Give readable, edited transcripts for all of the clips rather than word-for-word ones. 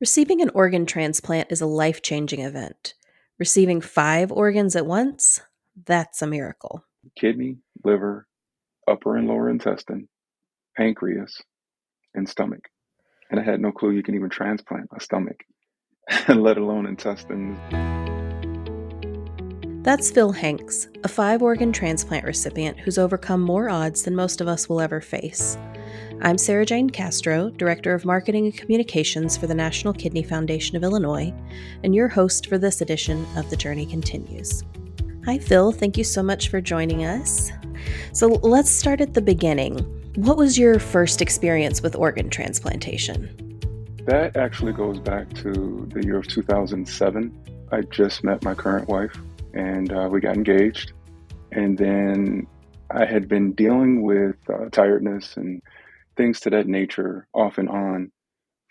Receiving an organ transplant is a life changing event. Receiving 5 organs at once? That's a miracle. Kidney, liver, upper and lower intestine, pancreas, and stomach. And I had no clue you can even transplant a stomach, let alone intestines. That's Phil Hanks, a 5 organ transplant recipient who's overcome more odds than most of us will ever face. I'm Sarah Jane Castro, Director of Marketing and Communications for the National Kidney Foundation of Illinois, and your host for this edition of The Journey Continues. Hi, Phil. Thank you so much for joining us. So let's start at the beginning. What was your first experience with organ transplantation? That actually goes back to the year of 2007. I just met my current wife and we got engaged. And then I had been dealing with tiredness and things to that nature off and on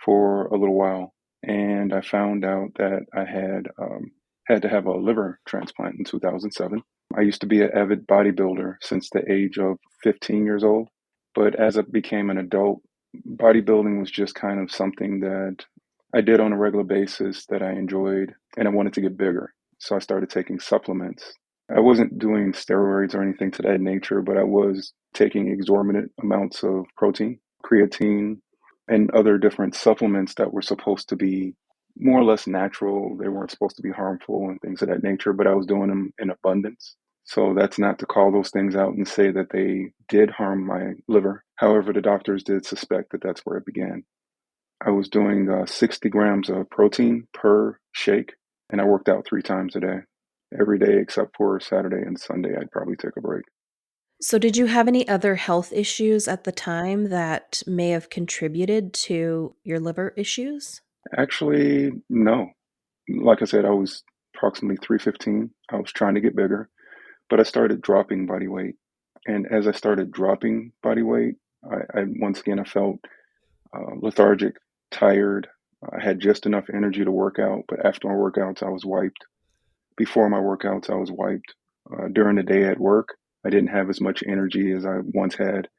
for a little while. And I found out that I had to have a liver transplant in 2007. I used to be an avid bodybuilder since the age of 15 years old. But as I became an adult, bodybuilding was just kind of something that I did on a regular basis that I enjoyed, and I wanted to get bigger. So I started taking supplements. I wasn't doing steroids or anything to that nature, but I was taking exorbitant amounts of protein, creatine, and other different supplements that were supposed to be more or less natural. They weren't supposed to be harmful and things of that nature, but I was doing them in abundance. So that's not to call those things out and say that they did harm my liver. However, the doctors did suspect that that's where it began. I was doing 60 grams of protein per shake, and I worked out 3 times a day. Every day except for Saturday and Sunday, I'd probably take a break. So, did you have any other health issues at the time that may have contributed to your liver issues? Actually, no. Like I said, I was approximately 315. I was trying to get bigger, but I started dropping body weight. And as I started dropping body weight, I once again I felt lethargic, tired. I had just enough energy to work out, but after my workouts, I was wiped. Before my workouts, I was wiped. During the day at work, I didn't have as much energy as I once had.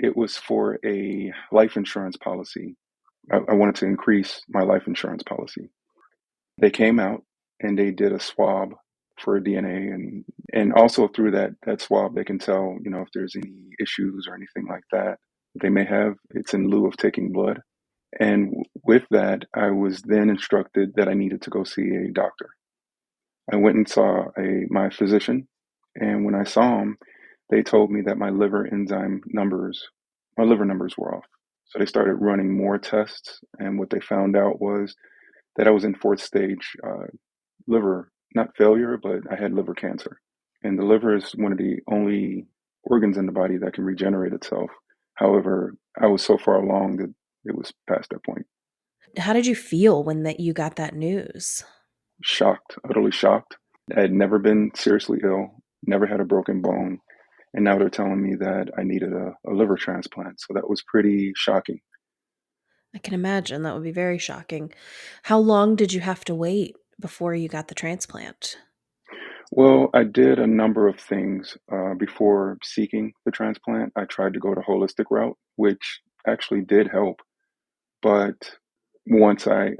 It was for a life insurance policy. I wanted to increase my life insurance policy. They came out and they did a swab for DNA, and also through that swab they can tell, if there's any issues or anything like that they may have. It's in lieu of taking blood. And with that, I was then instructed that I needed to go see a doctor. I went and saw my physician, and when I saw him, they told me that my liver numbers were off. So they started running more tests, and what they found out was that I was in fourth stage liver, not failure, but I had liver cancer. And the liver is one of the only organs in the body that can regenerate itself. However, I was so far along that it was past that point. How did you feel when that you got that news? Shocked, utterly shocked. I had never been seriously ill, never had a broken bone, and now they're telling me that I needed a liver transplant. So that was pretty shocking. I can imagine that would be very shocking. How long did you have to wait before you got the transplant? Well, I did a number of things before seeking the transplant. I tried to go the holistic route, which actually did help. But once I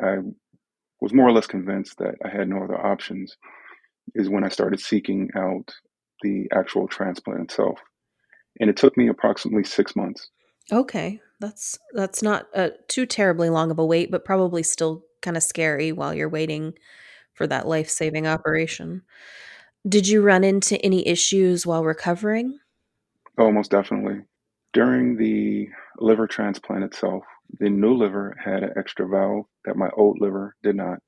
was more or less convinced that I had no other options, is when I started seeking out the actual transplant itself. And it took me approximately 6 months. Okay, that's not too terribly long of a wait, but probably still kind of scary while you're waiting for that life-saving operation. Did you run into any issues while recovering? Oh, most definitely. During the liver transplant itself, the new liver had an extra valve that my old liver did not.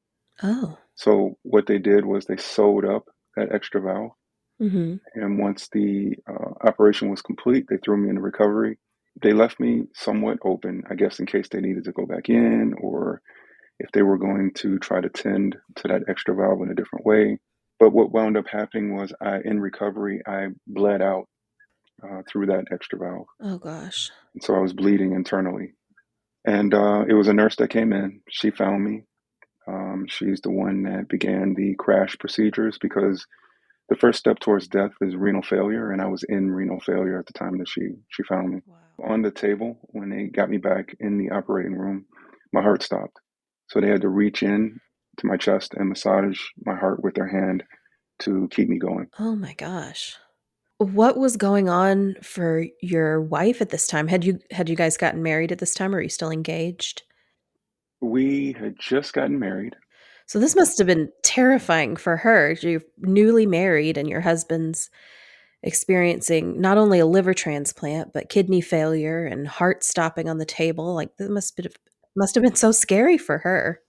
Oh. So what they did was they sewed up that extra valve. Mhm. And once the operation was complete, they threw me into recovery. They left me somewhat open, I guess, in case they needed to go back in or if they were going to try to tend to that extra valve in a different way. But what wound up happening was in recovery, I bled out through that extra valve. Oh gosh. And so I was bleeding internally. And it was a nurse that came in. She found me. She's the one that began the crash procedures because the first step towards death is renal failure, and I was in renal failure at the time that she found me. Wow. On the table, when they got me back in the operating room, my heart stopped. So they had to reach in to my chest and massage my heart with their hand to keep me going. Oh my gosh. What was going on for your wife at this time? Had you guys gotten married at this time, or are you still engaged? We had just gotten married. So this must have been terrifying for her. You're newly married and your husband's experiencing not only a liver transplant, but kidney failure and heart stopping on the table. Like, that must have been so scary for her.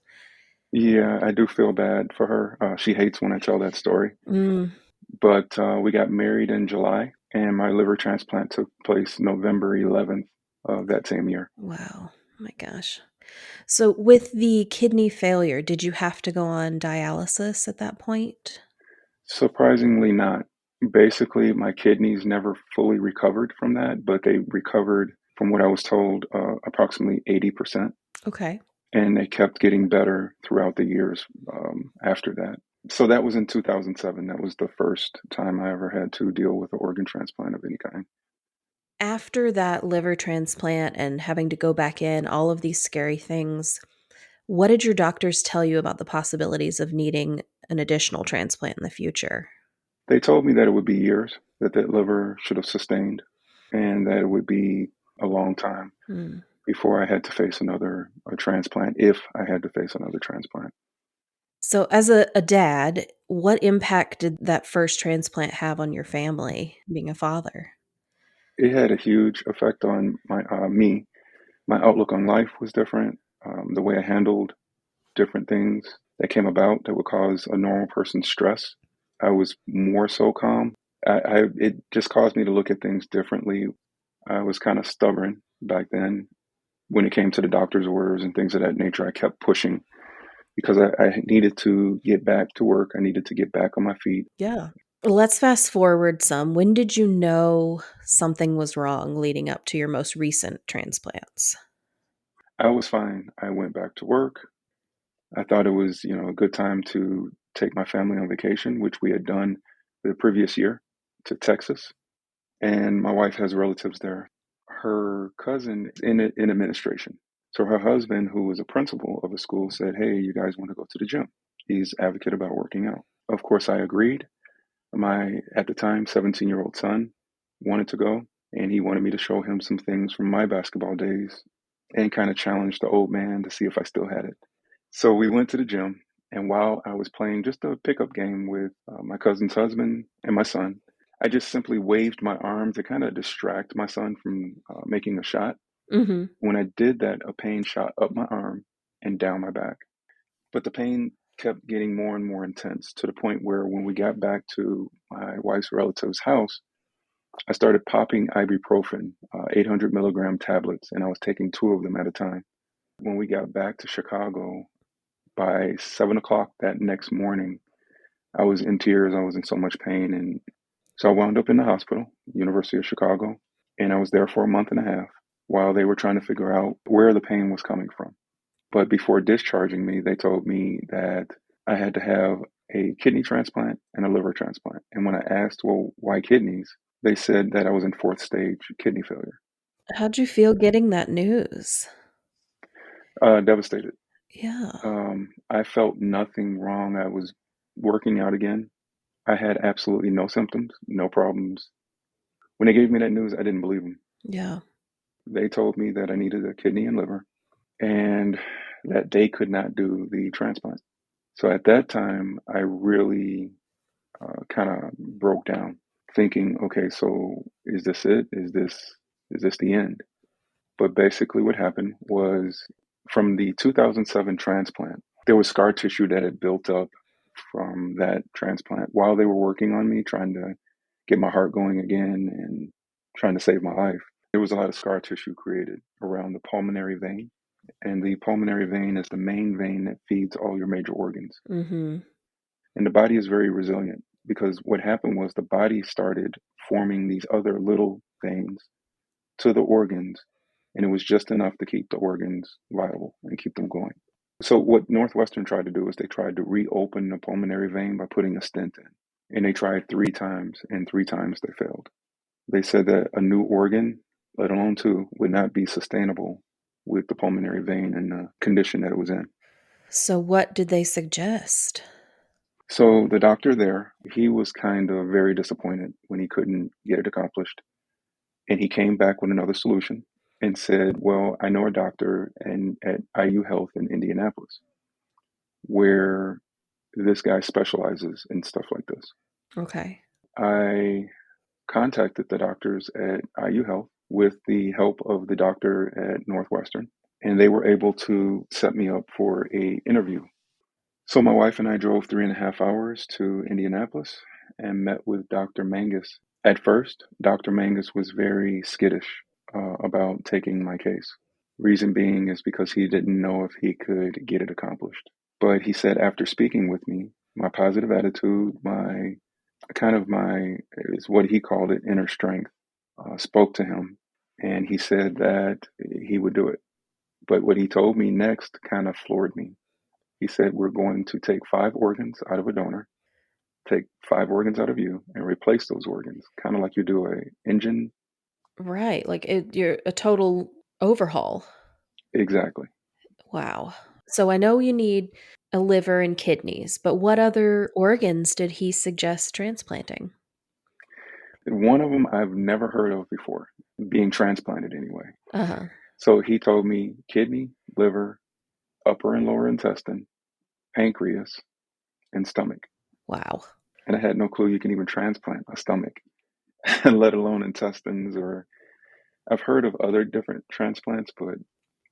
Yeah, I do feel bad for her. She hates when I tell that story. Mm, But we got married in July, and my liver transplant took place November 11th of that same year. wow. Oh my gosh. So with the kidney failure, did you have to go on dialysis at that point? Surprisingly not. Basically, my kidneys never fully recovered from that, but they recovered, from what I was told, approximately 80%. Okay. And they kept getting better throughout the years after that. So that was in 2007. That was the first time I ever had to deal with an organ transplant of any kind. After that liver transplant and having to go back in, all of these scary things, what did your doctors tell you about the possibilities of needing an additional transplant in the future? They told me that it would be years, that that liver should have sustained, and that it would be a long time Hmm. before I had to face another a transplant, if I had to face another transplant. So, as a dad, what impact did that first transplant have on your family, being a father? It had a huge effect on me. My outlook on life was different. The way I handled different things that came about that would cause a normal person stress, I was more so calm. It just caused me to look at things differently. I was kind of stubborn back then when it came to the doctor's orders and things of that nature. I kept pushing because I needed to get back to work. I needed to get back on my feet. Yeah. Let's fast forward some. When did you know something was wrong leading up to your most recent transplants? I was fine. I went back to work. I thought it was, a good time to take my family on vacation, which we had done the previous year to Texas. And my wife has relatives there. Her cousin is in administration. So her husband, who was a principal of a school, said, "Hey, you guys want to go to the gym?" He's advocate about working out. Of course, I agreed. My, at the time, 17-year-old son wanted to go, and he wanted me to show him some things from my basketball days and kind of challenge the old man to see if I still had it. So we went to the gym, and while I was playing just a pickup game with my cousin's husband and my son, I just simply waved my arm to kind of distract my son from making a shot. Mhm. When I did that, a pain shot up my arm and down my back. But the pain kept getting more and more intense to the point where when we got back to my wife's relative's house, I started popping ibuprofen, 800 milligram tablets, and I was taking two of them at a time. When we got back to Chicago, by 7 o'clock that next morning, I was in tears. I was in so much pain. And so I wound up in the hospital, University of Chicago, and I was there for a month and a half while they were trying to figure out where the pain was coming from. But before discharging me, they told me that I had to have a kidney transplant and a liver transplant. And when I asked, well, why kidneys? They said that I was in fourth stage kidney failure. How'd you feel getting that news? Devastated. Yeah. I felt nothing wrong. I was working out again. I had absolutely no symptoms, no problems. When they gave me that news, I didn't believe them. Yeah. They told me that I needed a kidney and liver and that they could not do the transplant. So at that time, I really kind of broke down, thinking, okay, so is this it? Is this the end? But basically, what happened was from the 2007 transplant, there was scar tissue that had built up from that transplant while they were working on me, trying to get my heart going again and trying to save my life. There was a lot of scar tissue created around the pulmonary vein. And the pulmonary vein is the main vein that feeds all your major organs. Mhm. And the body is very resilient because what happened was the body started forming these other little veins to the organs, and it was just enough to keep the organs viable and keep them going. So what Northwestern tried to do is they tried to reopen the pulmonary vein by putting a stent in. And they tried three times, and three times they failed. They said that a new organ, let alone two, would not be sustainable with the pulmonary vein and the condition that it was in. So, what did they suggest? So the doctor there, he was kind of very disappointed when he couldn't get it accomplished. And he came back with another solution and said, well, I know a doctor at IU Health in Indianapolis where this guy specializes in stuff like this. Okay. I contacted the doctors at IU Health with the help of the doctor at Northwestern, and they were able to set me up for a interview. So my wife and I drove 3.5 hours to Indianapolis and met with Dr. Mangus. At first, Dr. Mangus was very skittish about taking my case. Reason being is because he didn't know if he could get it accomplished. But he said after speaking with me, my positive attitude, my kind of my, is what he called it, inner strength, spoke to him. And he said that he would do it. But what he told me next kind of floored me. He said, we're going to take 5 organs out of a donor, take 5 organs out of you, and replace those organs, kind of like you do a engine. Right. Like you're a total overhaul. Exactly. Wow. So, I know you need a liver and kidneys, but what other organs did he suggest transplanting? One of them I've never heard of before, being transplanted anyway. Uh huh. So he told me kidney, liver, upper and lower intestine, pancreas, and stomach. Wow. And I had no clue you can even transplant a stomach, let alone intestines. Or I've heard of other different transplants, but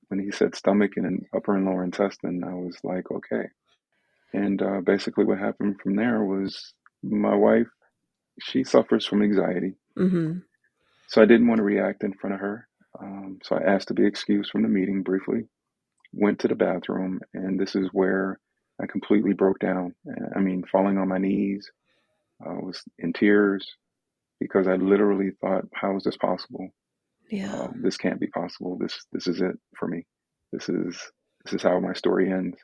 when he said stomach and an upper and lower intestine, I was like, okay. And basically, what happened from there was my wife, she suffers from anxiety. Mm hmm. So I didn't want to react in front of her. So I asked to be excused from the meeting briefly, went to the bathroom, and this is where I completely broke down. I mean, falling on my knees, was in tears because I literally thought, how is this possible? Yeah. This can't be possible. This is it for me. This is this is how my story ends.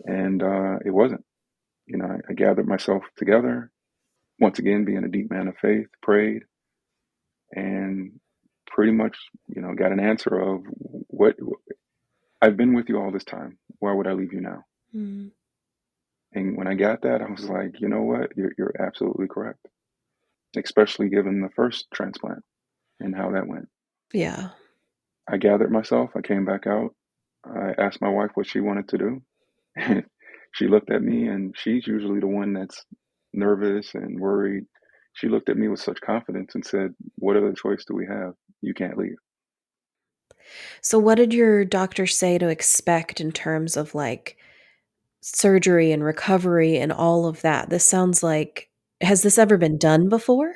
And it wasn't. You know, I gathered myself together, once again, being a deep man of faith, prayed, and pretty much, got an answer of what I've been with you all this time. Why would I leave you now? Mm. And when I got that, I was like, you know what? You're absolutely correct, especially given the first transplant and how that went. Yeah. I gathered myself. I came back out. I asked my wife what she wanted to do. And she looked at me, and she's usually the one that's nervous and worried. She looked at me with such confidence and said, what other choice do we have? You can't leave. So, what did your doctor say to expect in terms of like surgery and recovery and all of that? This sounds like, has this ever been done before?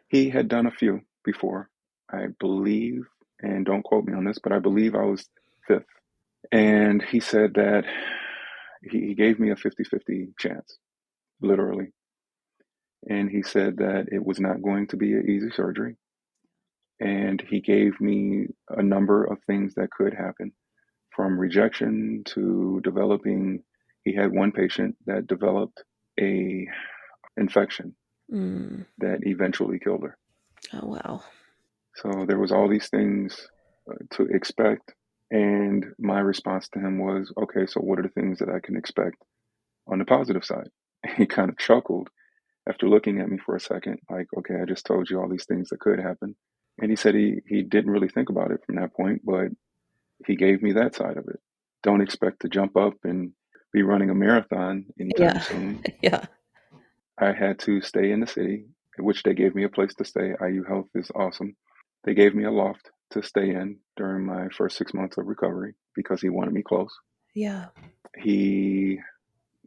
He had done a few before, I believe, and don't quote me on this, but I believe I was fifth. And he said that he gave me a 50-50 chance, literally. And he said that it was not going to be an easy surgery. And he gave me a number of things that could happen, from rejection to developing. He had one patient that developed a infection Mm. that eventually killed her. Oh, wow. So there was all these things to expect. And my response to him was, okay, so what are the things that I can expect on the positive side? He kind of chuckled after looking at me for a second, like, okay, I just told you all these things that could happen. And he said he didn't really think about it from that point, but he gave me that side of it. Don't expect to jump up and be running a marathon anytime Yeah. soon. Yeah. I had to stay in the city, which they gave me a place to stay. IU Health is awesome. They gave me a loft to stay in during my first 6 months of recovery because he wanted me close. Yeah. He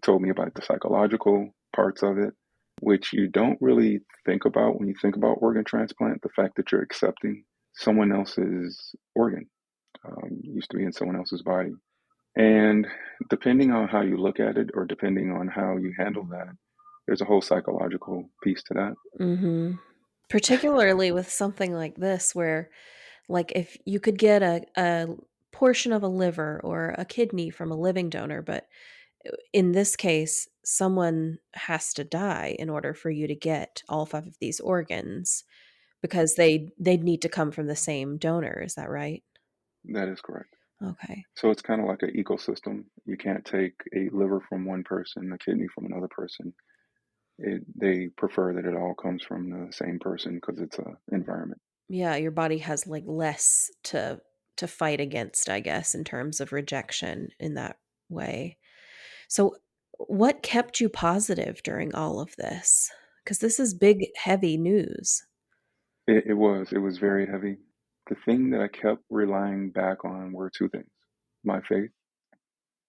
told me about the psychological parts of it, which you don't really think about when you think about organ transplant. The fact that you're accepting someone else's organ, used to be in someone else's body. And depending on how you look at it or depending on how you handle that, there's a whole psychological piece to that. Mhm. Particularly with something like this where, like, if you could get a portion of a liver or a kidney from a living donor, but in this case, someone has to die in order for you to get all 5 of these organs because they'd need to come from the same donor, is that right? That is correct. Okay. So it's kind of like an ecosystem. You can't take a liver from one person, a kidney from another person. They prefer that it all comes from the same person because it's a environment. Yeah, your body has, like, less to fight against, I guess, in terms of rejection in that way. So, what kept you positive during all of this? Because this is big, heavy news. It was very heavy. The thing that I kept relying back on were two things. My faith,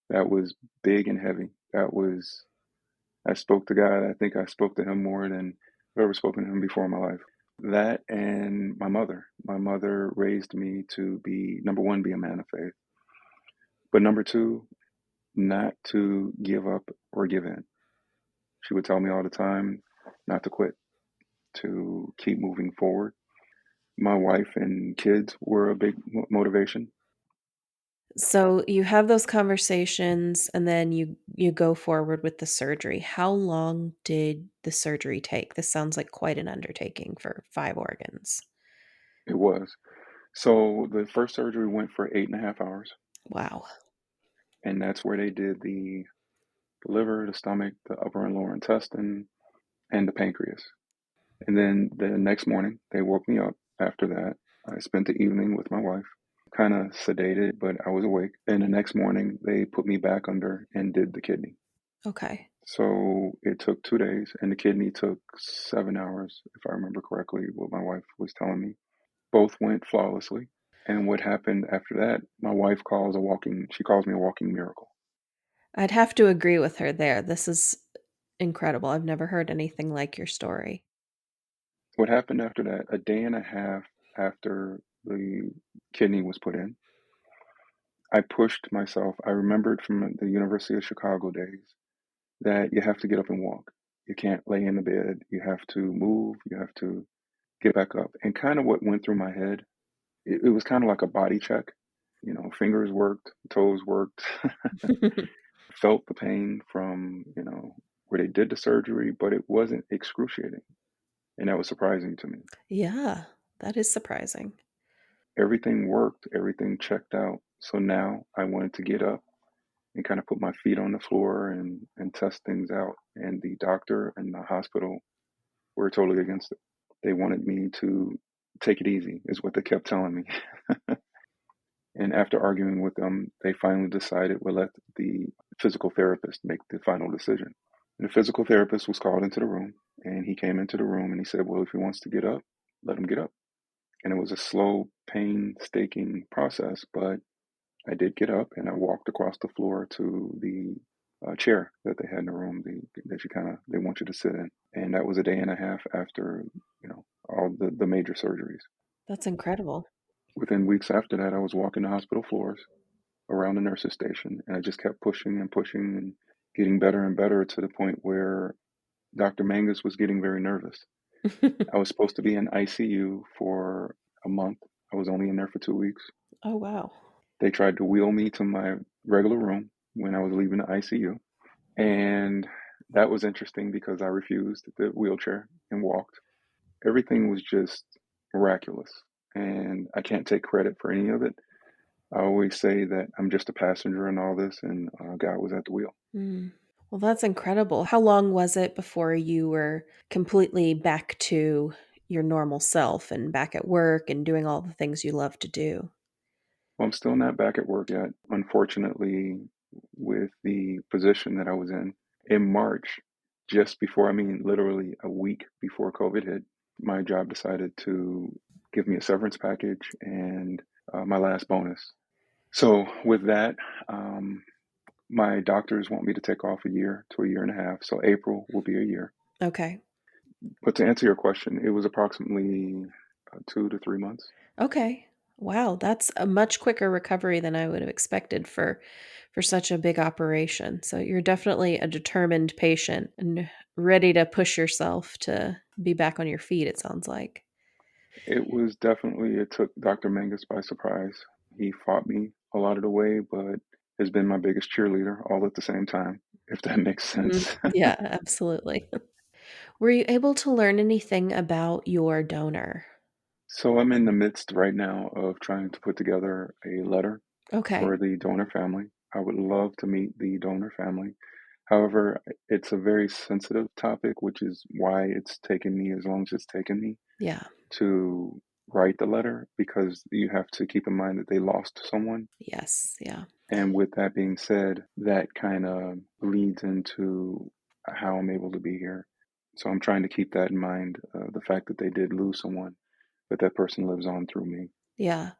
that was big and heavy. I spoke to God. I think I spoke to him more than I've ever spoken to him before in my life. That and my mother. My mother raised me to be, number one, be a man of faith, but number two, not to give up or give in. She would tell me all the time not to quit, to keep moving forward. My wife and kids were a big motivation. So, you have those conversations and then you go forward with the surgery. How long did the surgery take? This sounds like quite an undertaking for 5 organs. It was. So the first surgery went for 8.5 hours, Wow. and that's where they did the liver, the stomach, the upper and lower intestine, and the pancreas. And then the next morning, they woke me up after that. I spent the evening with my wife, kind of sedated, but I was awake. And the next morning, they put me back under and did the kidney. Okay. So it took 2 days, and the kidney took 7 hours, if I remember correctly, what my wife was telling me. Both went flawlessly. And what happened after that, my wife she calls me a walking miracle. I'd have to agree with her there. This is incredible. I've never heard anything like your story. What happened after that, a day and a half after the kidney was put in, I pushed myself. I remembered from the University of Chicago days that you have to get up and walk. You can't lay in the bed. You have to move. You have to get back up. And kind of what went through my head, it was kind of like a body check. Fingers worked, toes worked, felt the pain from, where they did the surgery, but it wasn't excruciating. And that was surprising to me. Yeah, that is surprising. Everything worked, everything checked out. So now I wanted to get up and kind of put my feet on the floor and test things out. And the doctor and the hospital were totally against it. They wanted me to take it easy, is what they kept telling me. And after arguing with them, they finally decided we'll let the physical therapist make the final decision. And the physical therapist was called into the room, and he came into the room and he said, well, if he wants to get up, let him get up. And it was a slow, painstaking process, but I did get up and I walked across the floor to the chair that they had in the room that they want you to sit in. And that was a day and a half after, all the major surgeries. That's incredible. Within weeks after that, I was walking the hospital floors around the nurses station, and I just kept pushing and pushing and getting better and better to the point where Dr. Mangus was getting very nervous. I was supposed to be in ICU for a month. I was only in there for 2 weeks. Oh, wow. They tried to wheel me to my regular room when I was leaving the ICU. And that was interesting because I refused the wheelchair and walked. Everything was just miraculous. And I can't take credit for any of it. I always say that I'm just a passenger in all this, and God was at the wheel. Mm. Well, that's incredible. How long was it before you were completely back to your normal self and back at work and doing all the things you love to do? Well, I'm still not back at work yet. Unfortunately, with the position that I was in March, just before, I mean, literally a week before COVID hit, my job decided to give me a severance package and my last bonus. So, with that, um, my doctors want me to take off a year to a year and a half. So, April will be a year. Okay. But to answer your question, it was approximately 2 to 3 months. Okay. Wow, that's a much quicker recovery than I would have expected for such a big operation. So you're definitely a determined patient and ready to push yourself to be back on your feet, it sounds like. It took Dr. Mangus by surprise. He fought me a lot of the way, but has been my biggest cheerleader all at the same time, if that makes Mhm. sense. Yeah, absolutely. Were you able to learn anything about your donor? So I'm in the midst right now of trying to put together a letter. Okay. for the donor family. I would love to meet the donor family. However, it's a very sensitive topic, which is why it's taken me as long as it's taken me Yeah. to write the letter, because you have to keep in mind that they lost someone. Yes. Yeah. And with that being said, that kind of leads into how I'm able to be here. So I'm trying to keep that in mind, the fact that they did lose someone, but that person lives on through me. Yeah.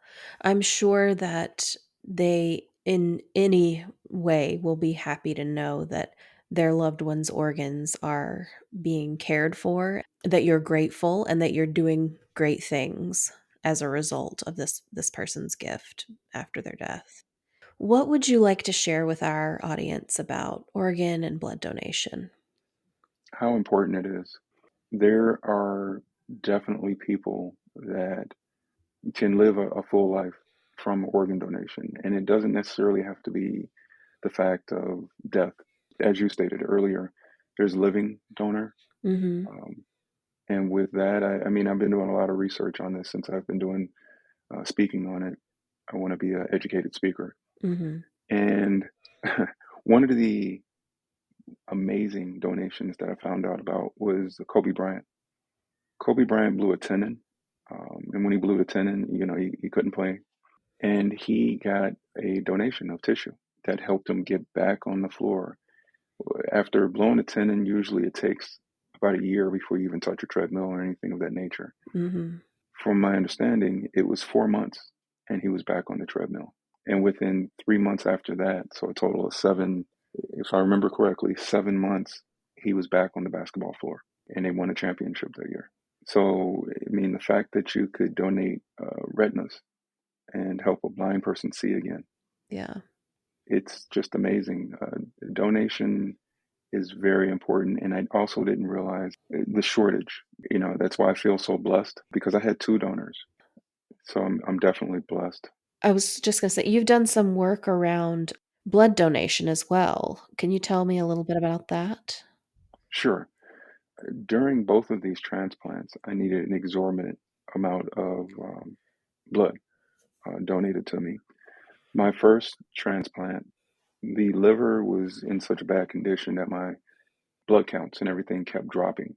I'm sure that they, in any way, will be happy to know that their loved one's organs are being cared for, that you're grateful, and that you're doing great things as a result of this person's gift after their death. What would you like to share with our audience about organ and blood donation? How important it is. There are definitely people that can live a full life from organ donation, and it doesn't necessarily have to be the fact of death. As you stated earlier, there's living donor. Mhm. Um, and with that, I mean, I've been doing a lot of research on this since I've been doing speaking on it. I want to be an educated speaker. Mhm. And one of the amazing donations that I found out about was Kobe Bryant. Kobe Bryant blew a tendon. And when he blew the tendon, he couldn't play. And he got a donation of tissue that helped him get back on the floor. After blowing a tendon, usually it takes about a year before you even touch a treadmill or anything of that nature. Mhm. From my understanding, it was 4 months and he was back on the treadmill. And within 3 months after that, so a total of seven, if I remember correctly, 7 months, he was back on the basketball floor and they won a championship that year. So, I mean, the fact that you could donate retinas and help a blind person see again, Yeah. it's just amazing. Donation is very important. And I also didn't realize the shortage. That's why I feel so blessed, because I had two donors. So I'm definitely blessed. I was just gonna say, you've done some work around blood donation as well. Can you tell me a little bit about that? Sure. During both of these transplants, I needed an exorbitant amount of blood donated to me. My first transplant, the liver was in such a bad condition that my blood counts and everything kept dropping.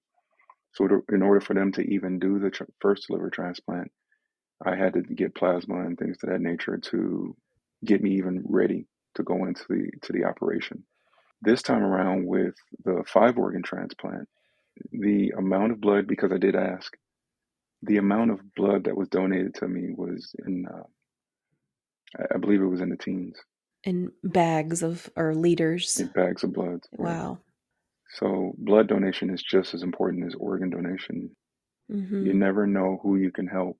So, in order for them to even do the first liver transplant, I had to get plasma and things of that nature to get me even ready to go into the operation. This time around with the 5 organ transplant, the amount of blood, because I did ask, the amount of blood that was donated to me was I believe it was in the teens, In bags of or liters? in bags of blood. Yeah. Wow. So blood donation is just as important as organ donation. You Mhm. never know who you can help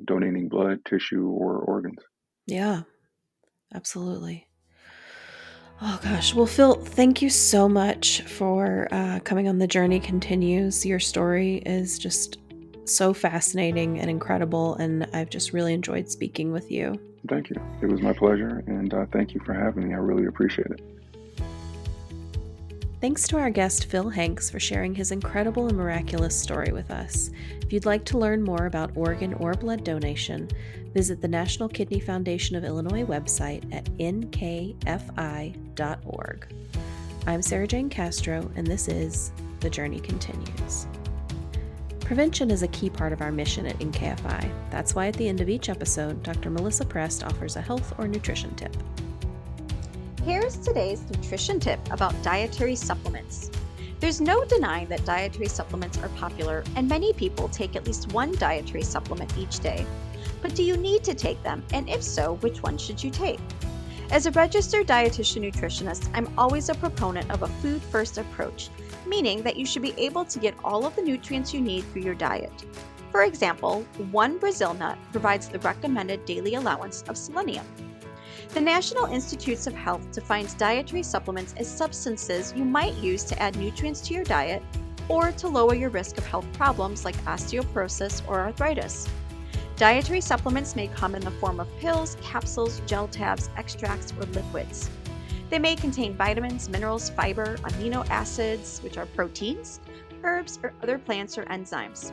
donating blood, tissue, or organs. Yeah, absolutely. Oh gosh. Well, Phil, thank you so much for coming on The Journey Continues. Your story is just so fascinating and incredible, and I've just really enjoyed speaking with you. Thank you. It was my pleasure, and thank you for having me. I really appreciate it. Thanks to our guest, Phil Hanks, for sharing his incredible and miraculous story with us. If you'd like to learn more about organ or blood donation, visit the National Kidney Foundation of Illinois website at nkfi.org. I'm Sarah Jane Castro, and this is The Journey Continues. Prevention is a key part of our mission at NKFI. That's why at the end of each episode, Dr. Melissa Prest offers a health or nutrition tip. Here's today's nutrition tip about dietary supplements. There's no denying that dietary supplements are popular, and many people take at least one dietary supplement each day. But do you need to take them? And if so, which one should you take? As a registered dietitian nutritionist, I'm always a proponent of a food-first approach, meaning that you should be able to get all of the nutrients you need through your diet. For example, one Brazil nut provides the recommended daily allowance of selenium. The National Institutes of Health defines dietary supplements as substances you might use to add nutrients to your diet or to lower your risk of health problems like osteoporosis or arthritis. Dietary supplements may come in the form of pills, capsules, gel tabs, extracts, or liquids. They may contain vitamins, minerals, fiber, amino acids, which are proteins, herbs, or other plants or enzymes.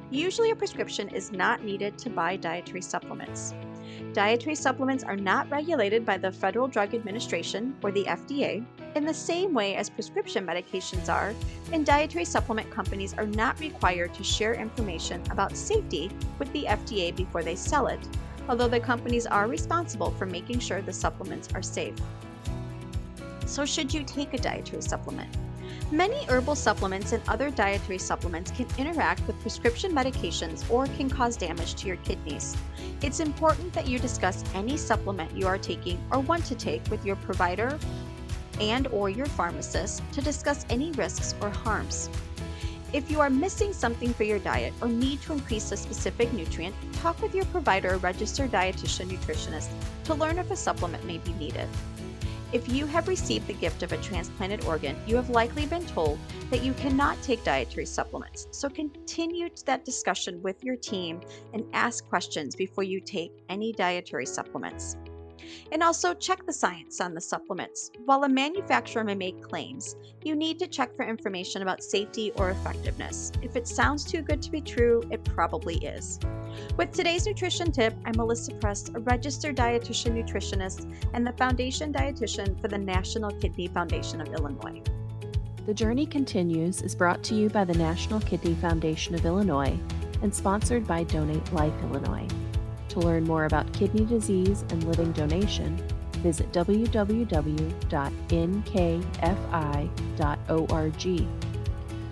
Usually a prescription is not needed to buy dietary supplements. Dietary supplements are not regulated by the Federal Drug Administration or the FDA in the same way as prescription medications are, and dietary supplement companies are not required to share information about safety with the FDA before they sell it, although the companies are responsible for making sure the supplements are safe. So, should you take a dietary supplement? Many herbal supplements and other dietary supplements can interact with prescription medications or can cause damage to your kidneys. It's important that you discuss any supplement you are taking or want to take with your provider and/or your pharmacist to discuss any risks or harms. If you are missing something for your diet or need to increase a specific nutrient, talk with your provider or registered dietitian nutritionist to learn if a supplement may be needed. If you have received the gift of a transplanted organ, you have likely been told that you cannot take dietary supplements. So continue that discussion with your team and ask questions before you take any dietary supplements. And also check the science on the supplements. While a manufacturer may make claims, you need to check for information about safety or effectiveness. If it sounds too good to be true, it probably is. With today's nutrition tip, I'm Melissa Prest, a registered dietitian nutritionist and the foundation dietitian for the National Kidney Foundation of Illinois. The Journey Continues is brought to you by the National Kidney Foundation of Illinois and sponsored by Donate Life Illinois. To learn more about kidney disease and living donation, visit www.nkfi.org.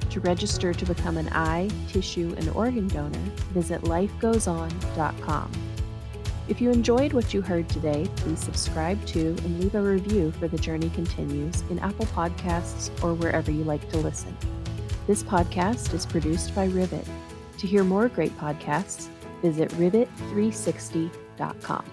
To register to become an eye, tissue, and organ donor, visit lifegoeson.com. If you enjoyed what you heard today, please subscribe to and leave a review for The Journey Continues in Apple Podcasts or wherever you like to listen. This podcast is produced by Ribbit. To hear more great podcasts, visit ribbit360.com.